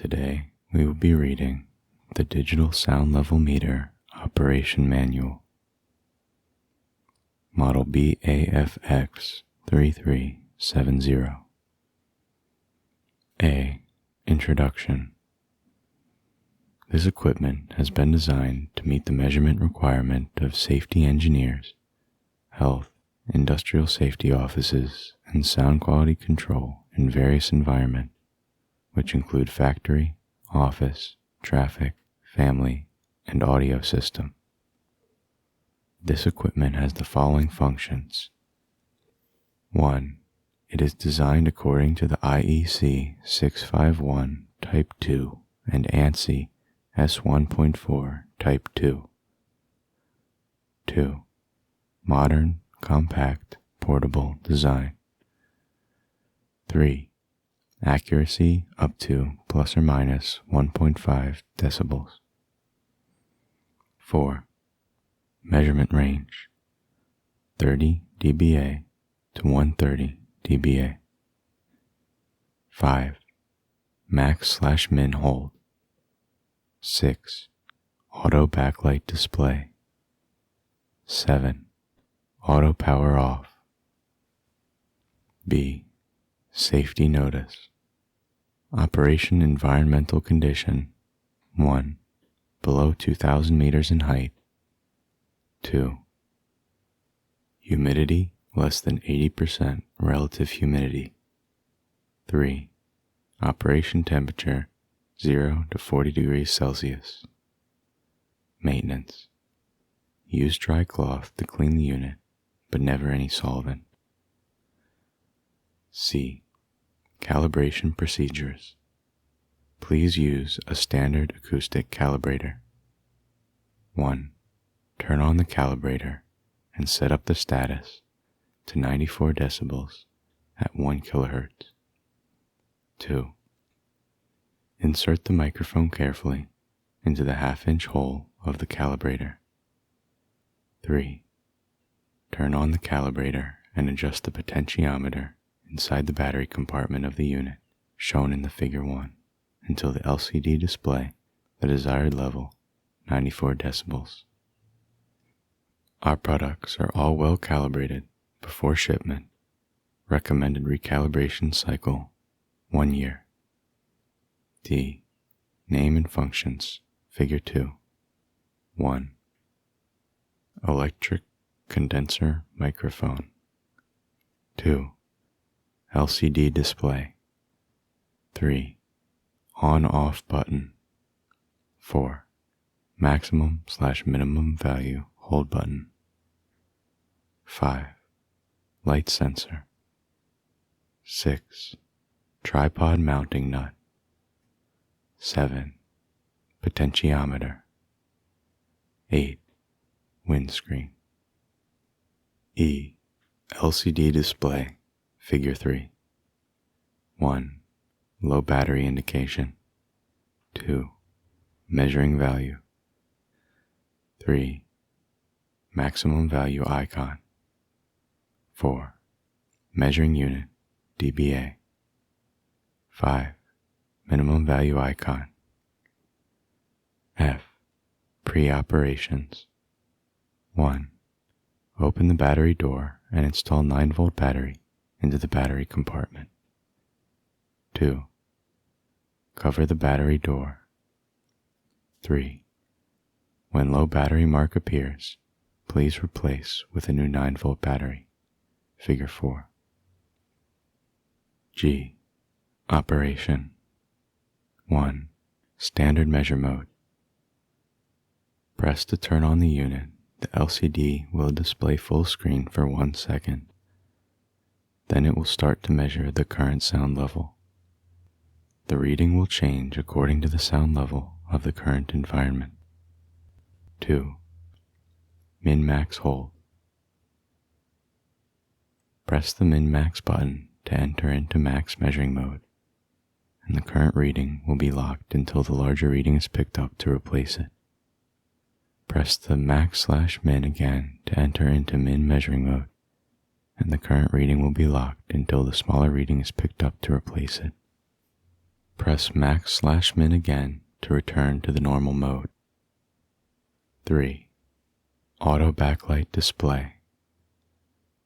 Today, we will be reading the Digital Sound Level Meter Operation Manual, Model BAFX 3370. A. Introduction. This equipment has been designed to meet the measurement requirement of safety engineers, health, industrial safety offices, and sound quality control in various environments, which include factory, office, traffic, family, and audio system. This equipment has the following functions. 1. It is designed according to the IEC 651 Type 2 and ANSI S1.4 Type 2. 2. Modern, compact, portable design. 3. Accuracy up to plus or minus 1.5 decibels. 4. Measurement range 30 dBA to 130 dBA. 5. Max/min hold. 6. Auto backlight display. 7. Auto power off. B. Safety notice. Operation environmental condition 1. Below 2,000 meters in height. 2. Humidity less than 80% relative humidity. 3. Operation temperature 0 to 40 degrees Celsius. Maintenance. Use dry cloth to clean the unit, but never any solvent. C. Calibration procedures. Please use a standard acoustic calibrator. 1. Turn on the calibrator and set up the status to 94 decibels at 1 kHz. 2. Insert the microphone carefully into the half-inch hole of the calibrator. 3. Turn on the calibrator and adjust the potentiometer inside the battery compartment of the unit, shown in the Figure 1, until the LCD display the desired level, 94 decibels. Our products are all well calibrated before shipment. Recommended recalibration cycle, 1 year. D. Name and functions, Figure 2. 1. Electric condenser microphone. 2. LCD display. 3. On-off button. 4. Maximum/minimum value hold button. 5. Light sensor. 6. Tripod mounting nut. 7. Potentiometer. 8. Windscreen. E. LCD display, Figure 3. 1. Low battery indication. 2. Measuring value. 3. Maximum value icon. 4. Measuring unit, dBA. 5. Minimum value icon. F. Pre-operations. 1. Open the battery door and install 9-volt battery into the battery compartment. 2. Cover the battery door. 3. When low battery mark appears, please replace with a new 9-volt battery. Figure 4. G. Operation. 1. Standard measure mode. Press to turn on the unit. The LCD will display full screen for 1 second. Then it will start to measure the current sound level. The reading will change according to the sound level of the current environment. 2. Min-max hold. Press the min-max button to enter into max measuring mode, and the current reading will be locked until the larger reading is picked up to replace it. Press the max/min again to enter into min measuring mode, and the current reading will be locked until the smaller reading is picked up to replace it. Press max/min again to return to the normal mode. 3. Auto backlight display.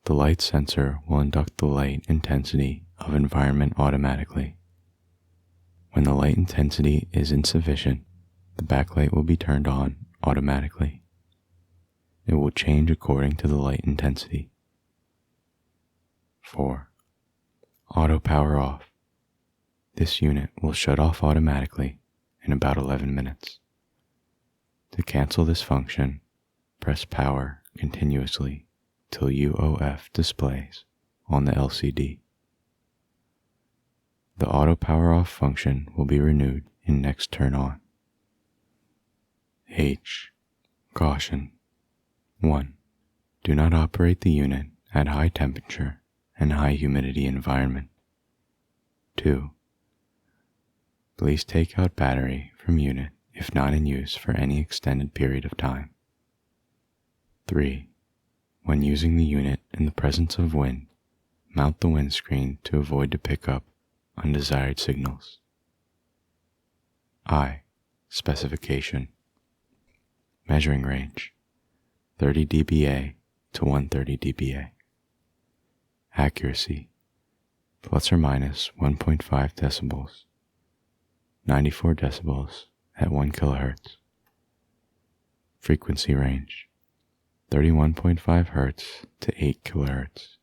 The light sensor will induct the light intensity of environment automatically. When the light intensity is insufficient, the backlight will be turned on automatically. It will change according to the light intensity. 4. Auto power off. This unit will shut off automatically in about 11 minutes. To cancel this function, press power continuously till UOF displays on the LCD. The auto power off function will be renewed in next turn on. H. Caution. 1. Do not operate the unit at high temperature and high humidity environment. 2. Please take out battery from unit if not in use for any extended period of time. 3. When using the unit in the presence of wind, mount the windscreen to avoid to pick up undesired signals. I. Specification. Measuring range 30 dBA to 130 dBA. Accuracy plus or minus 1.5 decibels. 94 decibels at 1 kilohertz. Frequency range 31.5 Hz to 8 kilohertz.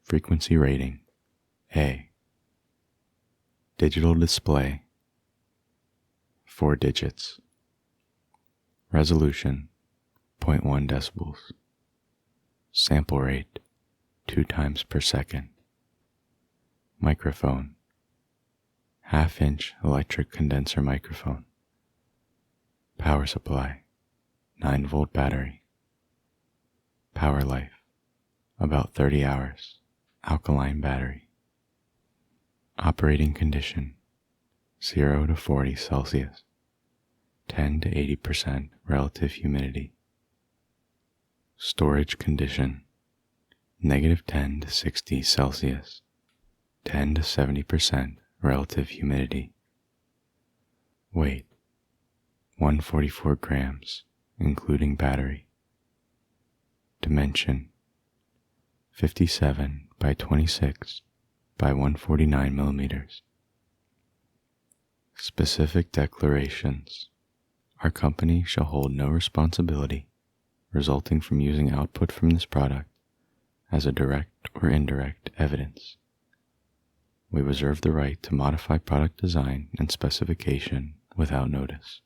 Frequency rating A. Digital display 4 digits. Resolution 0.1 decibels. Sample rate 2 times per second. Microphone 1/2-inch electric condenser microphone. Power supply 9-volt battery. Power life about 30 hours. Alkaline battery. Operating condition 0 to 40 Celsius. 10 to 80% relative humidity. Storage condition -10 to 60 Celsius. 10 to 70% relative humidity. Weight 144 grams, including battery. Dimension 57 by 26 by 149 millimeters. Specific declarations. Our company shall hold no responsibility resulting from using output from this product as a direct or indirect evidence. We reserve the right to modify product design and specification without notice.